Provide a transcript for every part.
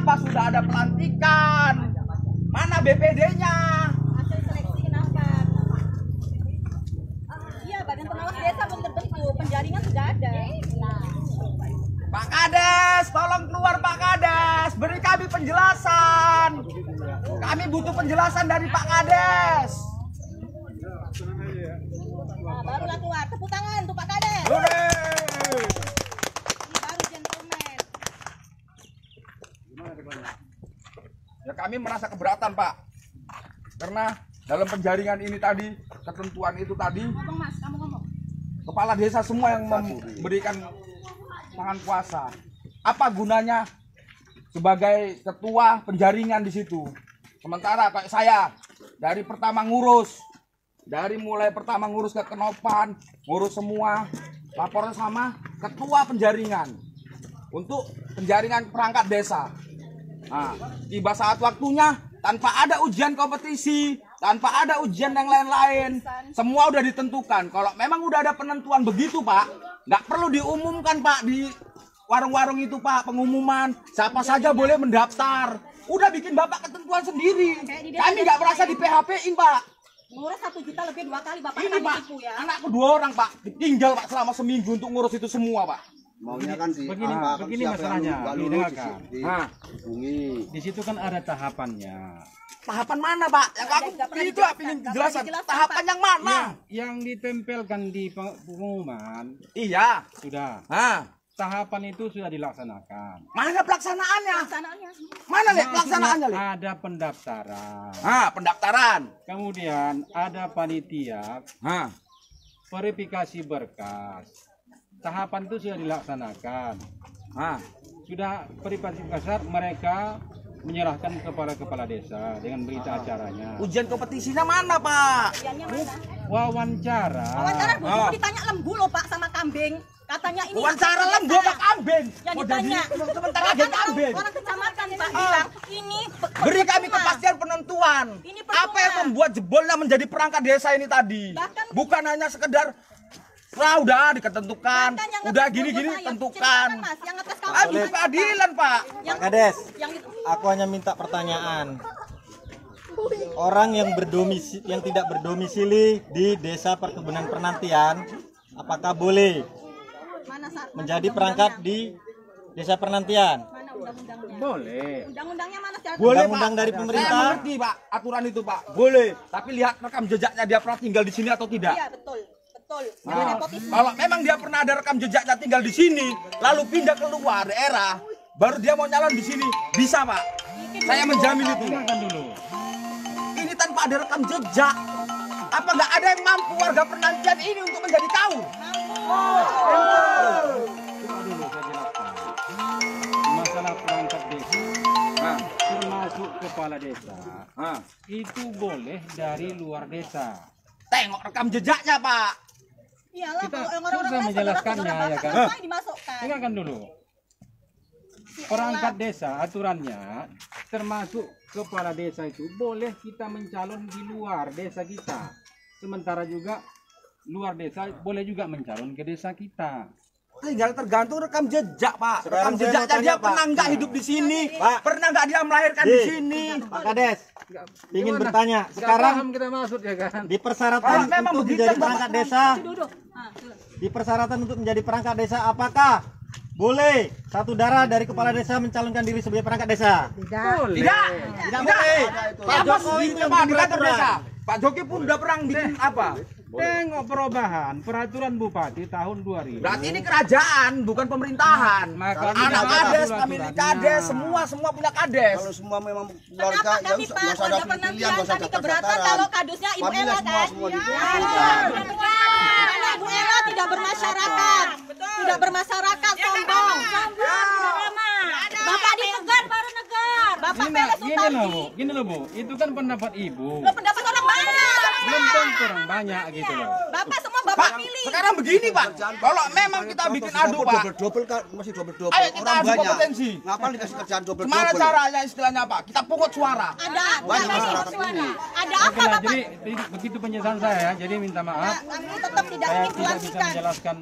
Kenapa sudah ada pelantikan? Mana BPD-nya? Hasil seleksi kenapa? Iya, badan pengawas desa belum terbentuk, penjaringan sudah ada. Pak Kades, tolong keluar Pak Kades, beri kami penjelasan. Kami butuh penjelasan dari Pak Kades. Nah, barulah keluar. Tepuk tangan untuk Pak Kades. Ini baru gentleman. Ya kami merasa keberatan Pak, karena dalam penjaringan ini tadi, ketentuan itu tadi, Ngomong Mas, kamu ngomong. kepala desa semua yang memberikan tangan kuasa. Apa gunanya sebagai ketua penjaringan di situ? Sementara kayak saya dari pertama ngurus, dari mulai pertama ngurus ke Kenopan, ngurus semua, laporan sama ketua penjaringan untuk penjaringan perangkat desa. Nah, tiba saat waktunya tanpa ada ujian kompetisi, tanpa ada ujian yang lain-lain, semua udah ditentukan. Kalau memang udah ada penentuan begitu Pak, nggak perlu diumumkan Pak di warung-warung itu Pak, pengumuman siapa saja boleh mendaftar. Udah bikin Bapak ketentuan sendiri. Kami nggak merasa di PHP-in Pak. Ngurus 1 juta lebih 2 kali Bapak Ini kami Pak, tipu ya. anakku 2 orang Pak, ditinggal Pak selama seminggu untuk ngurus itu semua Pak. Maunya kan sih begini masalahnya, didengarkan. Hubungi. Di situ kan ada tahapannya. Tahapan mana Pak? Yang aku itu ingin dijelasan. Tahapan yang mana? Yang ditempelkan di pengumuman Iya. sudah. Tahapan itu sudah dilaksanakan. Mana pelaksanaannya? Pelaksanaannya. Mana Lek pelaksanaannya Lek? Ada pendaftaran. Pendaftaran. Kemudian ada panitia, verifikasi berkas. Tahapan itu sudah dilaksanakan. Sudah verifikasi berkas, mereka menyerahkan kepada kepala desa dengan berita acaranya. Ujian kompetisinya mana Pak? Ujiannya mana? Wawancara. Wawancara dulu ditanya lembu loh Pak sama kambing. Katanya ini Wawancara lembu apa kambing? Yang Mau ditanya. jadi sementara aja kambing. Orang kecamatan Pak bilang ini Beri kami kepastian penentuan. Ini percuma. Apa yang membuat jebolnya menjadi perangkat desa ini tadi? Bahkan- Bukan hanya sekedar udah diketentukan, Bahkan yang udah ngetes gini-gini Bogor, Pak, tentukan. yang Mas, yang ngetes kamu. Aduh keadilan Pak. Yang Kades, yang itu. aku hanya minta pertanyaan. Orang yang tidak berdomisili di desa perkebunan pernantian, apakah boleh Mana menjadi perangkat di desa pernantian? Mana undang-undangnya? Boleh. Undang-undangnya mana sih? Boleh Undang-undang Pak. dari Saya pemerintah? mengerti Pak aturan itu Pak. Boleh. Tapi lihat rekam jejaknya dia pernah tinggal di sini atau tidak. Iya betul, betul. Nah, Jangan nepotisme. kalau memang dia pernah ada rekam jejaknya tinggal di sini, lalu pindah keluar daerah, baru dia mau nyalon di sini, bisa Pak. Saya menjamin itu. Dengarkan dulu. Ini tanpa ada rekam jejak. Apa nggak ada yang mampu warga penantian ini untuk menjadi kaum? Cuma dulu saya jelaskan. Masalah perangkat desa, termasuk kepala desa, itu boleh dari luar desa. Tengok rekam jejaknya Pak. Iyalah Kita kalau orang-orang susah lain menjelaskannya, saudara-saudara ya kan? bangsa, ngapain dimasukkan? Dengarkan dulu. Perangkat desa aturannya termasuk kepala desa itu boleh kita mencalon di luar desa kita. Sementara juga luar desa boleh juga mencalon ke desa kita. Tinggal tergantung rekam jejak Pak. Sekarang Rekam saya jejaknya mau tanya, dia Pak. pernah nggak hidup di sini? Pak. Pernah nggak dia melahirkan di sini? Pak Kades, ingin Gimana? bertanya. Nggak Sekarang paham kita maksud ya kan? di persyaratan Kalau memang untuk begitu, menjadi Bapak. perangkat desa, Duduk. di persyaratan untuk menjadi perangkat desa, apakah boleh satu darah dari kepala desa mencalonkan diri sebagai perangkat desa? Boleh. Tidak. Tidak boleh. Pak Jokowi Jokowi itu itu yang Pak bikin di kantor peraturan. desa. Pak Jokowi pun udah pernah bikin apa? Tengok perubahan peraturan bupati tahun 2000. Berarti ini kerajaan, bukan pemerintahan. Makanya Anak ada kades, aturan-aturannya. pemilik kades, semua punya kades. Kalau semua memang Kenapa keluarga, kami ya Pak nggak usah ada warga pilihan, penantian nggak usah kami daftar keberatan daftaran. kalau kadusnya Ibu Familia Ella kan? semua Iya. dipilih. Karena Ibu Ella tidak bermasyarakat, tidak bermasyarakat, sombong. Bapak ditegar baru negar. Bapak Peles Sutardi. Gini loh Bu, itu kan pendapat ibu. Lo pendapat orang banyak. Belum tentu orang banyak gitu loh. Bapak semua Bapak pilih. Sekarang begini Pak, kalau memang kita bikin adu Pak, Double masih double. ayo kita adu kompetensi. Ngapain dikasih kerjaan double? Gimana caranya istilahnya Pak? Kita pungut suara. Ada Banyak ada apa Oke lah, Bapak? jadi begitu penjelasan saya ya. Jadi minta maaf, Kami tetap tidak saya ingin tidak bisa dilanjutkan. menjelaskan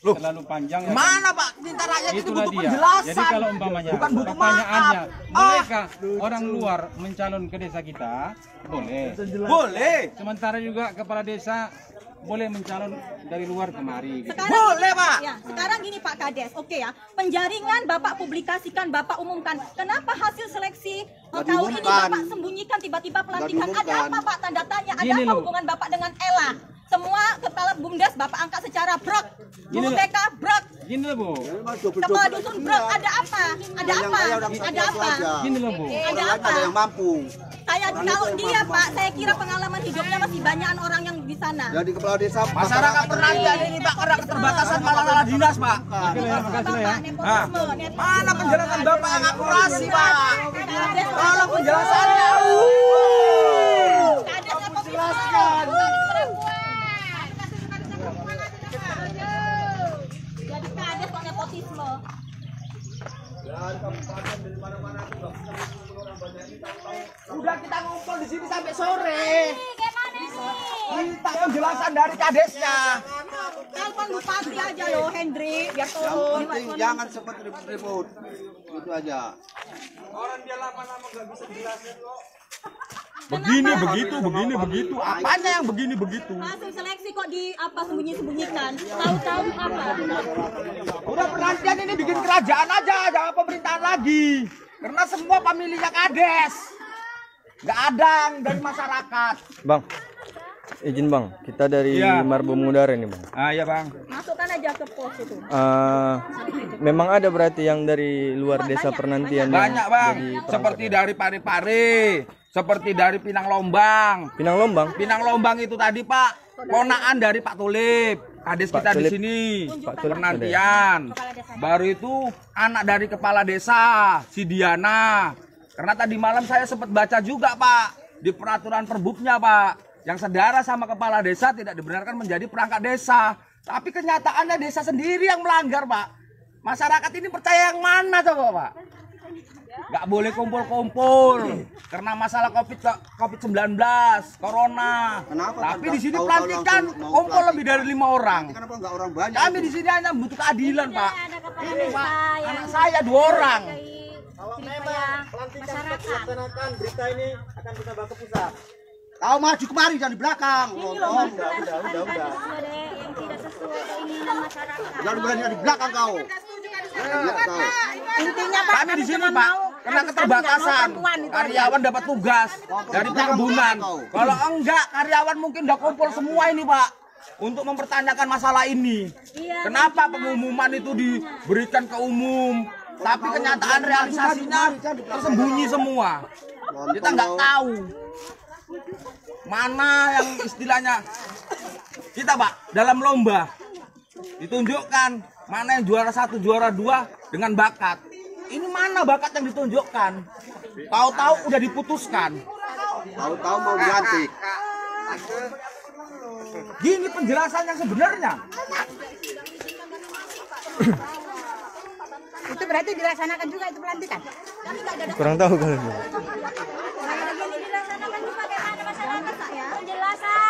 terlalu panjang. Ya, Mana Pak? Minta rakyat itu itulah butuh dia. penjelasan. Jadi kalau umpamanya bukan butuh pertanyaannya, maaf. bolehkah orang luar mencalon ke desa kita? Boleh. Boleh. Sementara juga kepala desa boleh mencalon dari luar kemari. Gitu. Boleh, Pak. Ya, sekarang gini Pak Kades, oke ya. Penjaringan Bapak publikasikan, Bapak umumkan. Kenapa hasil seleksi Nggak tahun ini diumumkan. Bapak sembunyikan tiba-tiba pelantikan? Ada diumumkan. apa Pak tanda tanya? Ada Gini apa loh. hubungan Bapak dengan Ella? Semua kepala BUMDes Bapak angkat secara brok. Gini Guru loh. TK brok. Gini loh Bu, Kepala dusun brok. Ada apa? Ada apa? Ada apa? gini loh Bu. Ada Orang apa? ada yang mampu. Saya kalau dia Pak, saya kira pengalaman hidupnya masih banyak orang yang di sana. Jadi kepala desa Masyarakat penantian ini Pak karena keterbatasan masalah dinas Pak. Oke lah ya, makasih lah ya. Nepotisme. Mana penjelasan Bapak yang akurasi Pak? Kades, Tolong penjelasannya. Kades nepotisme. Jadi kades kok nepotisme. Udah kita ngumpul di sini sampai sore. Minta penjelasan dari kadesnya. Telepon bupati aja loh, Hendri, biar Yang turun. penting jangan sempat ribut-ribut. Itu aja. Begini begitu. Apanya yang begini begitu? Hasil seleksi kok di apa sembunyi-sembunyikan? Tahu-tahu apa? Udah penantian ini bikin kerajaan aja, jangan pemerintahan lagi. Karena semua pemilihnya kades. Nggak ada yang dari masyarakat. Bang, izin bang, kita dari Iya. Marbom Udara ini bang. Ah iya bang. Masukkan aja ke pos itu. Memang ada berarti yang dari luar desa Pernantian yang Banyak bang. jadi Seperti dari Pare-Pare, seperti dari Pinang Lombang. Pinang Lombang. Pinang Lombang itu tadi Pak, ponaan dari Pak Tulip. Kades Pak kita di Tulip. sini. Pak Tulip Penantian. Baru itu anak dari kepala desa, si Diana. Karena tadi malam saya sempat baca juga Pak di peraturan perbubnya Pak, yang sedara sama kepala desa tidak dibenarkan menjadi perangkat desa. Tapi kenyataannya desa sendiri yang melanggar Pak. Masyarakat ini percaya yang mana coba Pak? Nggak boleh kumpul-kumpul karena masalah COVID-19, corona. Kenapa? Tapi di sini Tahu-tahu pelantikan langsung mau kumpul lebih dari 5 orang. Kenapa nggak orang banyak? Kami di sini hanya butuh keadilan Pak. Ini Pak, anak saya 2 orang. Laksanakan berita ini akan kita bawa ke pusat. Kau maju kemari jangan di belakang. Udah. yang tidak sesuai keinginan masyarakat. Jangan berani di belakang kau. Lihat kau. Intinya Pak, Kami di sini Pak, karena keterbatasan karyawan dapat tugas dari perkebunan. Kalau enggak, karyawan mungkin udah kumpul semua ini Pak untuk mempertanyakan masalah ini. Kenapa pengumuman itu diberikan ke umum, tapi kenyataan realisasinya tersembunyi semua. Kita nggak tahu mana yang istilahnya kita Pak dalam lomba ditunjukkan mana yang juara 1, juara 2 dengan bakat. Ini mana bakat yang ditunjukkan? Tahu-tahu udah diputuskan. Tahu-tahu mau dilantik. Gini penjelasan yang sebenarnya. Itu berarti dilaksanakan juga itu pelantikan. Kurang tahu kalau Ini dilaksanakan juga bagaimana masyarakat Pak ya? Penjelasan